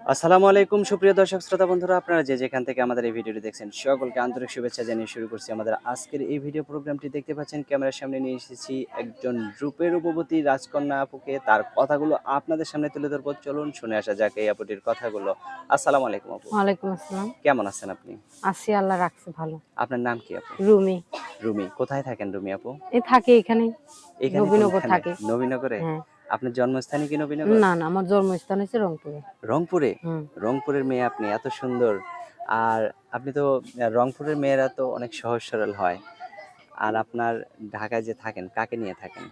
আসসালামু আলাইকুম সুপ্রিয় দর্শক শ্রোতা বন্ধুরা, আপনারা যে যেখান থেকে আমাদের এই ভিডিওটি দেখছেন সকলকে আন্তরিক শুভেচ্ছা জানিয়ে শুরু করছি আমাদের আজকের এই ভিডিও প্রোগ্রামটি। দেখতে পাচ্ছেন ক্যামেরার সামনে নিয়ে এসেছি একজন রূপের রূপবতী রাজকন্যা আপুকে। তার কথাগুলো আপনাদের সামনে তুলে ধরবো, চলুন শুনে আসা যাক এই আপুটির কথাগুলো। আসসালামু আলাইকুম আপু। ওয়ালাইকুম আসসালাম। কেমন আছেন আপনি? আছি, আল্লাহ রাখছে ভালো। আপনার নাম কি আপু? রুমি। রুমি। কোথায় থাকেন রুমি আপু? থাকি এখানেই, এখানে নবীনগর কোনখানে? থাকি। নবীনগরে? হ্যাঁ। আপনার জন্মস্থানই কি নবীনগর? না, আমার জন্মস্থান হচ্ছে রংপুরে। রংপুরে? হুম। রংপুরের মেয়ে আপনি, এত সুন্দর। আর আপনি তো রংপুরের মেয়েরা তো অনেক সহজ সরল হয়। আর আপনার ঢাকায় যে থাকেন, কাকে নিয়ে থাকেন?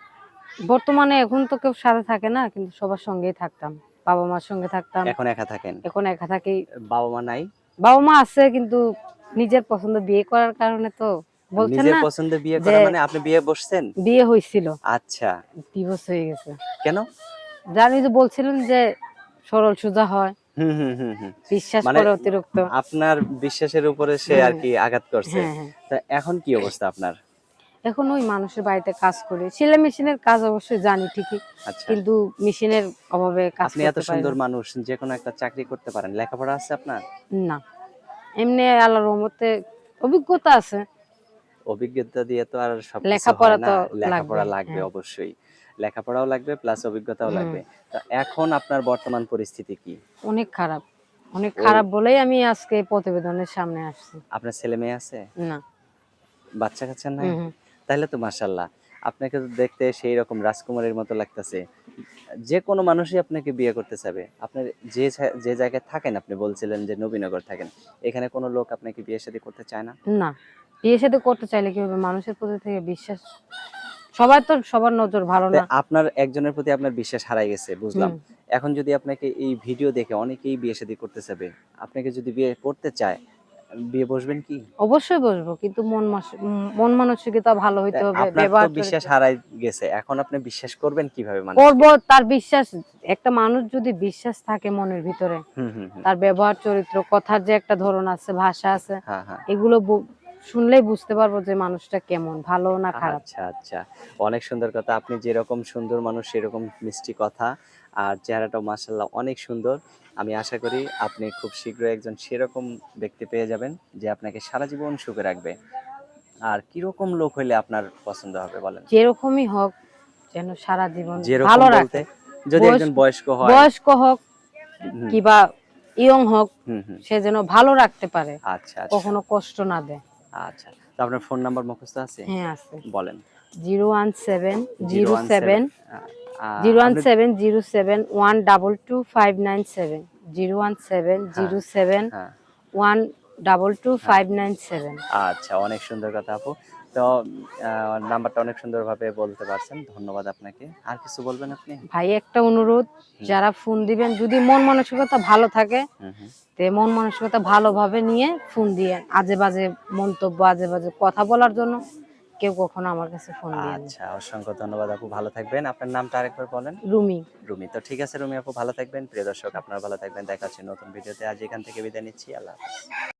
বর্তমানে এখন তো কেউ সাথে থাকে না, কিন্তু সবার সঙ্গেই থাকতাম। বাবা মার সঙ্গে থাকতাম। এখন একা থাকেন? এখন একা থাকি। বাবা মা নাই? বাবা মা আছে, কিন্তু নিজের পছন্দ বিয়ে করার কারণে তো বলছেন নিজের না পছন্দে বিয়ে যে করা মানে আপনি বিয়ে বসছেন? বিয়ে হয়েছিল, আচ্ছা। ডিভোর্স হয়ে গেছে। কেন? জানি যে বলছিলেন যে সরল সোজা হয়, হুম, হুম, হুম, হুম। বিশ্বাস মানে করে অতিরিক্ত। আপনার বিশ্বাসের উপরে সে হ্যাঁ, আরকি আঘাত করছে। হ্যাঁ, হ্যাঁ। তা এখন কি অবস্থা আপনার? এখন ওই মানুষের বাড়িতে কাজ করি, সেলাই মেশিনের কাজ অবশ্যই জানি ঠিকই, আচ্ছা। কিন্তু মেশিনের অভাবে কাজ আপনি এত করতে পারি সুন্দর না। মানুষ, যেকোনো একটা চাকরি করতে পারেন। লেখাপড়া আছে আপনার? না, এমনি আল্লাহর রহমতে অভিজ্ঞতা আছে। অভিজ্ঞতা দিয়ে তো আর সবকিছু হয় লেখাপড়া না। তো লাগবে। লেখাপড়া লাগবে হ্যাঁ। অবশ্যই। লেখাপড়াও লাগবে প্লাস অভিজ্ঞতাও হুম। লাগবে। তো এখন আপনার বর্তমান পরিস্থিতি কি? অনেক খারাপ, অনেক ওই খারাপ বলেই আমি আজকে প্রতিবেদনের সামনে আসছি। আপনার ছেলে মেয়ে আছে? না। বাচ্চা-কাচ্চা নাই? হুম, হুম। তাইলে তো মাশাআল্লাহ। আপনাকে তো দেখতে সেই রকম রাজকুমারীর মতো লাগতেছে। যেকোনো মানুষই আপনাকে বিয়ে করতে চাবে। আপনার যে জায়গায় থাকেন, আপনি বলছিলেন যে নবীনগর থাকেন। এখানে কোনো লোক আপনাকে বিয়ে-শাদী করতে চায় না? না, বিয়ে শাদী করতে চাইলে কি হবে, মানুষের প্রতি থেকে বিশ্বাস, সবার তো সবার নজর ভালো তাই না। আপনার একজনের প্রতি আপনার বিশ্বাস হারায় গেছে, বুঝলাম। হুম। এখন যদি আপনাকে এই ভিডিও দেখে অনেকেই বিয়ে-শাদী করতে চাবে, আপনাকে যদি বিয়ে করতে চায়, বিয়ে বসবেন কি? অবশ্যই বসবো, কিন্তু মন মানসিকতা ভালো হইতে হবে, আপনার তো ব্যবহার বিশ্বাস চরিত্র হারায় গেছে। এখন আপনি বিশ্বাস করবেন কিভাবে করব। মানুষকে? তার বিশ্বাস, একটা মানুষ যদি বিশ্বাস থাকে মনের ভিতরে, হুম, হুম, হুম। তার ব্যবহার চরিত্র, কথার যে একটা ধরন আছে, ভাষা আছে, হ্যাঁ, হ্যাঁ। এগুলো শুনলেই বুঝতে পারবো যে মানুষটা কেমন, ভালো না খারাপ। আচ্ছা, আচ্ছা। অনেক সুন্দর কথা। আপনি যেরকম সুন্দর মানুষ সেরকম মিষ্টি কথা। আর চেহারাটাও মাশাআল্লাহ অনেক সুন্দর। আমি আশা করি আপনি খুব শীঘ্রই একজন সেরকম ব্যক্তি পেয়ে যাবেন যে আপনাকে সারা জীবন সুখে রাখবে। আর কিরকম লোক হইলে আপনার পছন্দ হবে বলেন? যেরকমই হোক, যেন সারা জীবন যেরকম ভালো বলতে রাখে। যদি একজন বয়স্ক বয়স্ক হয়। বয়স্ক হোক হুম, কিবা ইয়ং হোক, হুম, হুম। সে যেন ভালো রাখতে পারে, আচ্ছা, আচ্ছা, কখনো কষ্ট না দেয়। আচ্ছা। তো আপনার ফোন নাম্বার মুখস্থ আছে? হ্যাঁ, আছে। বলেন। 017 017 07 আ আ আপনি 01707122597, হ্যাঁ, 01707 হ্যাঁ। 1222597। আচ্ছা, অনেক সুন্দর কথা আপু। তো আ নাম্বারটা অনেক সুন্দরভাবে বলতে পারছেন। ধন্যবাদ আপনাকে। আর কিছু বলবেন আপনি? ভাই, একটা অনুরোধ, হুম, যারা ফোন দিবেন যদি মন মানসিকতা ভালো থাকে, হুম, হুম। তে মন মানসিকতা ভালোভাবে নিয়ে ফোন দিয়ে আজে বাজে মন্তব্য, আজে বাজে কথা বলার জন্য কেউ কখনো আমার কাছে ফোন দিয়ে না। আচ্ছা, অসংখ্য ধন্যবাদ আপু। ভালো থাকবেন। আপনার নামটা আরেকবার বলেন? রুমি। রুমি। তো ঠিক আছে রুমি আপু, ভালো থাকবেন। প্রিয় দর্শক আপনারা ভালো থাকবেন। দেখা হচ্ছে নতুন ভিডিওতে। আজ এখান থেকে বিদায় নিচ্ছি। আল্লাহ হাফেজ।